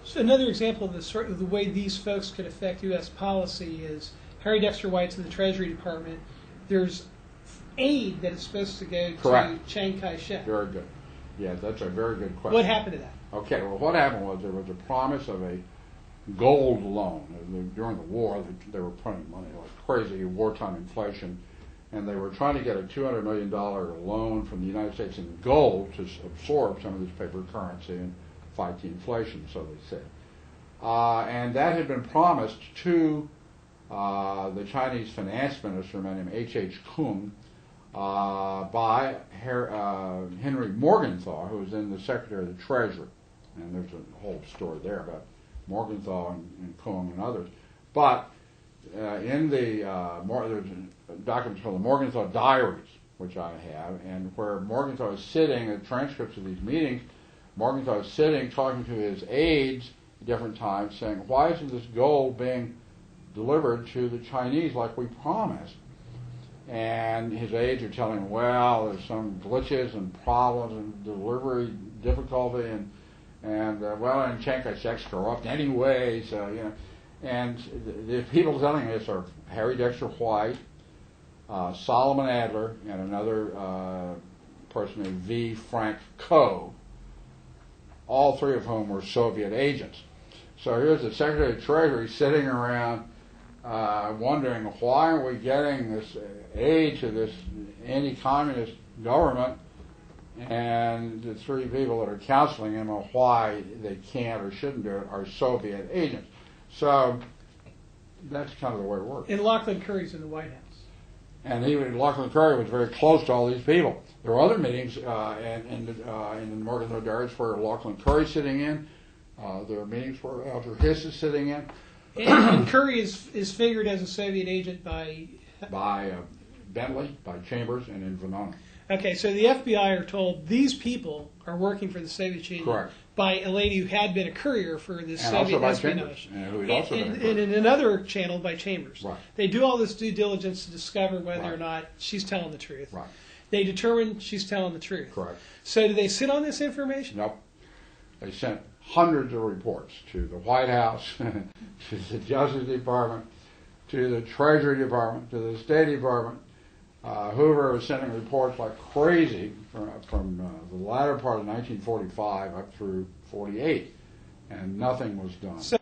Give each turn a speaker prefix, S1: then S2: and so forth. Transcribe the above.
S1: So another example of the sort of the way these folks could affect U.S. policy is Harry Dexter White's in the Treasury Department. There's aid that is supposed to go to Chiang Kai-shek.
S2: Very good. Yeah, that's a very good question.
S1: What happened to that?
S2: Okay, well, what happened was there was a promise of a gold loan. During the war, they were printing money like crazy, wartime inflation, and they were trying to get a $200 million loan from the United States in gold to absorb some of this paper currency and fight the inflation, so they said. And that had been promised to the Chinese finance minister, a man named H.H. Kung, by Henry Morgenthau, who was then the Secretary of the Treasury. And there's a whole story there about Morgenthau and Kung and others. But in the there's a document called the Morgenthau Diaries, which I have, and where Morgenthau is sitting, the transcripts of these meetings, Morgenthau is sitting talking to his aides at different times, saying, why isn't this gold being delivered to the Chinese like we promised? And his aides are telling him, well, there's some glitches and problems and delivery difficulty, and Chiang Kai-shek's corrupt anyway, so, you know. And the people telling this are Harry Dexter White, Solomon Adler, and another person named V. Frank Coe, all three of whom were Soviet agents. So here's the Secretary of Treasury sitting around wondering, why are we getting this aid to this anti-communist government, and the three people that are counseling him on why they can't or shouldn't do it are Soviet agents. So that's kind of the way it works.
S1: And Lachlan Curry's in the White House.
S2: And Lachlan Curry was very close to all these people. There were other meetings in the Morgenthau Diaries where Lachlan Curry's sitting in. There are meetings where Alger Hiss is sitting in.
S1: And Curry is figured as a Soviet agent by
S2: Bentley, by Chambers, and in Venona.
S1: Okay, so the FBI are told these people are working for the Soviet Union.
S2: Correct.
S1: By a lady who had been a courier for the Soviet espionage.
S2: And
S1: in another channel by Chambers.
S2: Right.
S1: They do all this due diligence to discover whether
S2: right.
S1: or not she's telling the truth.
S2: Right.
S1: They determine she's telling the truth.
S2: Correct.
S1: So do they sit on this information?
S2: Nope. They sent hundreds of reports to the White House, to the Justice Department, to the Treasury Department, to the State Department. Hoover was sending reports like crazy from the latter part of 1945 up through 48, and nothing was done.
S1: So